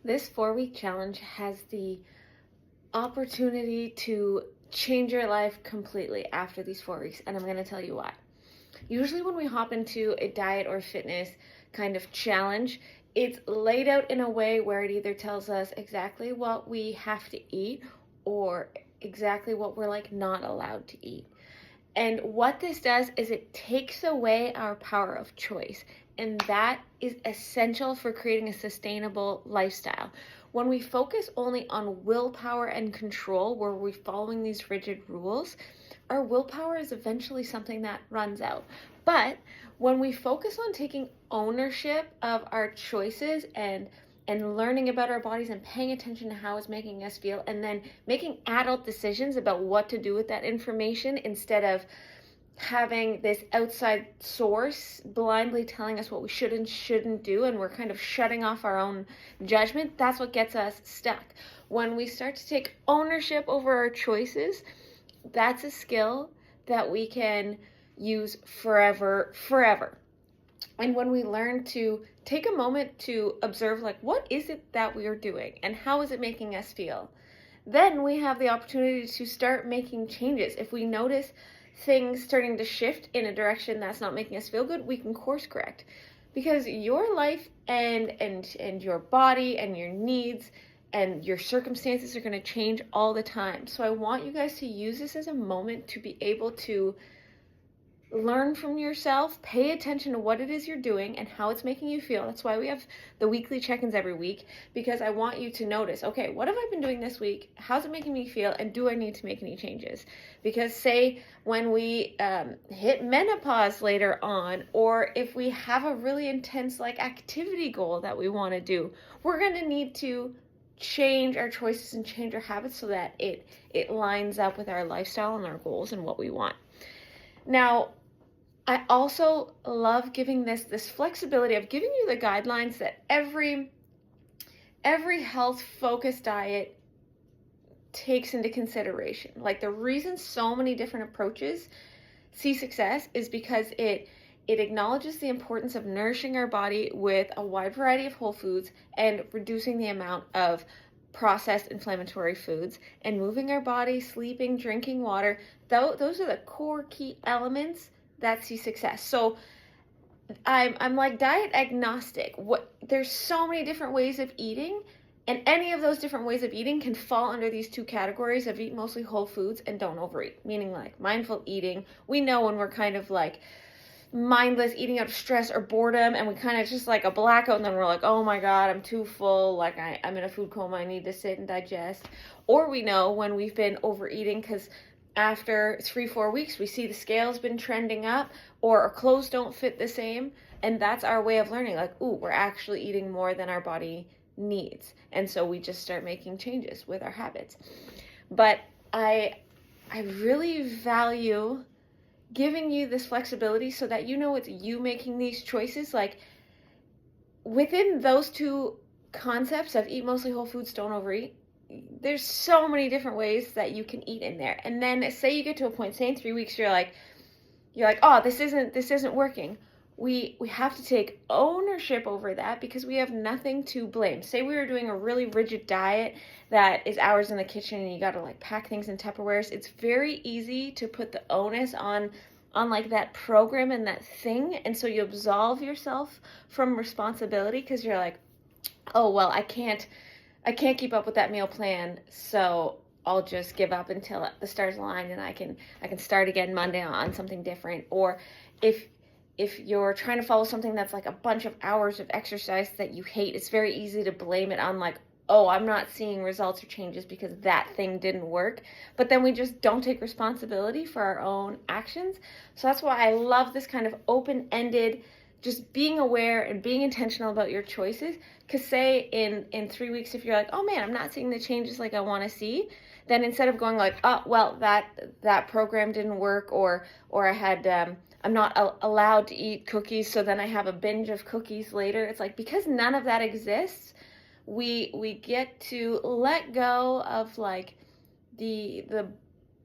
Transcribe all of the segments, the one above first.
This 4-week challenge has the opportunity to change your life completely after these 4 weeks, and I'm going to tell you why. Usually, when we hop into a diet or fitness kind of challenge, it's laid out in a way where it either tells us exactly what we have to eat or exactly what we're like not allowed to eat. And what this does is it takes away our power of choice. And that is essential for creating a sustainable lifestyle. When we focus only on willpower and control, where we're following these rigid rules, our willpower is eventually something that runs out. But when we focus on taking ownership of our choices and learning about our bodies and paying attention to how it's making us feel, and then making adult decisions about what to do with that information instead of having this outside source blindly telling us what we should and shouldn't do, and we're kind of shutting off our own judgment, that's what gets us stuck. When we start to take ownership over our choices, that's a skill that we can use forever. And when we learn to take a moment to observe, like, what is it that we are doing and how is it making us feel, then we have the opportunity to start making changes. If we notice things starting to shift in a direction that's not making us feel good, we can course correct. Because your life and your body and your needs and your circumstances are going to change all the time. So I want you guys to use this as a moment to be able to learn from yourself, pay attention to what it is you're doing and how it's making you feel. That's why we have the weekly check-ins every week, because I want you to notice, okay, what have I been doing this week? How's it making me feel? And do I need to make any changes? Because say when we hit menopause later on, or if we have a really intense like activity goal that we want to do, we're going to need to change our choices and change our habits so that it lines up with our lifestyle and our goals and what we want. Now, I also love giving this flexibility of giving you the guidelines that every health-focused diet takes into consideration. Like, the reason so many different approaches see success is because it acknowledges the importance of nourishing our body with a wide variety of whole foods and reducing the amount of processed inflammatory foods, and moving our body, sleeping, drinking water. Those are the core key elements that see success. So I'm like diet agnostic. There's so many different ways of eating, and any of those different ways of eating can fall under these two categories of eat mostly whole foods and don't overeat. Meaning, like, mindful eating, we know when we're kind of like mindless eating out of stress or boredom, and we kind of just like a blackout, and then we're like, oh my god, I'm too full, like I'm in a food coma, I need to sit and digest. Or we know when we've been overeating because after 3-4 weeks we see the scale's been trending up, or our clothes don't fit the same, and that's our way of learning, like, ooh, we're actually eating more than our body needs, and so we just start making changes with our habits. But I really value giving you this flexibility so that you know it's you making these choices. Like, within those two concepts of eat mostly whole foods, don't overeat, there's so many different ways that you can eat in there. And then say you get to a point, say in 3 weeks you're like, oh, this isn't working. We have to take ownership over that, because we have nothing to blame. Say we were doing a really rigid diet that is hours in the kitchen and you got to like pack things in Tupperwares. It's very easy to put the onus on like that program and that thing, and so you absolve yourself from responsibility because you're like, oh well, I can't keep up with that meal plan, so I'll just give up until the stars align and I can start again Monday on something different. Or if you're trying to follow something that's like a bunch of hours of exercise that you hate, it's very easy to blame it on like, oh, I'm not seeing results or changes because that thing didn't work. But then we just don't take responsibility for our own actions. So that's why I love this kind of open-ended, just being aware and being intentional about your choices. Because say in 3 weeks, if you're like, oh man, I'm not seeing the changes like I want to see, then instead of going like, oh, well, that program didn't work, or I had, I'm not allowed to eat cookies, so then I have a binge of cookies later. It's like, because none of that exists, we get to let go of like the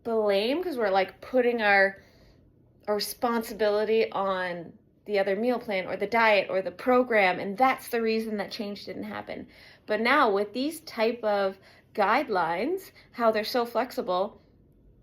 blame, because we're like putting our responsibility on the other meal plan or the diet or the program, and that's the reason that change didn't happen. But now with these type of guidelines, how they're so flexible,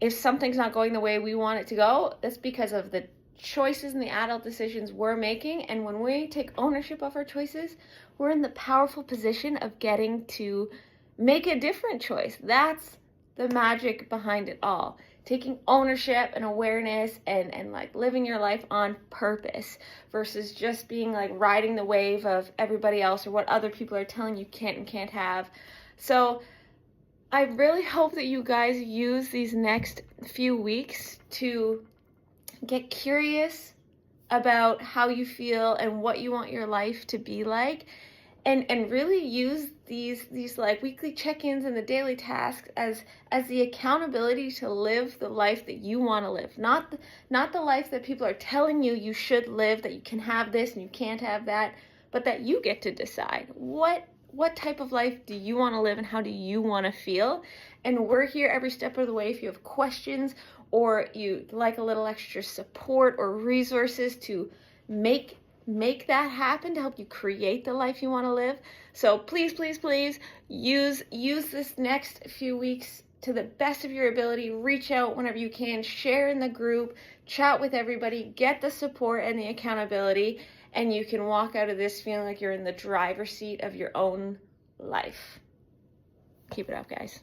if something's not going the way we want it to go, that's because of the choices and the adult decisions we're making. And when we take ownership of our choices, we're in the powerful position of getting to make a different choice. That's the magic behind it all. Taking ownership and awareness and like living your life on purpose versus just being like riding the wave of everybody else or what other people are telling you can't and can't have. So I really hope that you guys use these next few weeks to get curious about how you feel and what you want your life to be like, and really use these like weekly check-ins and the daily tasks as the accountability to live the life that you want to live, not the life that people are telling you you should live, that you can have this and you can't have that, but that you get to decide what type of life do you want to live and how do you want to feel. And we're here every step of the way if you have questions or you like a little extra support or resources to make that happen, to help you create the life you want to live. So please, please, please use this next few weeks to the best of your ability. Reach out whenever you can, share in the group, chat with everybody, get the support and the accountability, and you can walk out of this feeling like you're in the driver's seat of your own life. Keep it up, guys.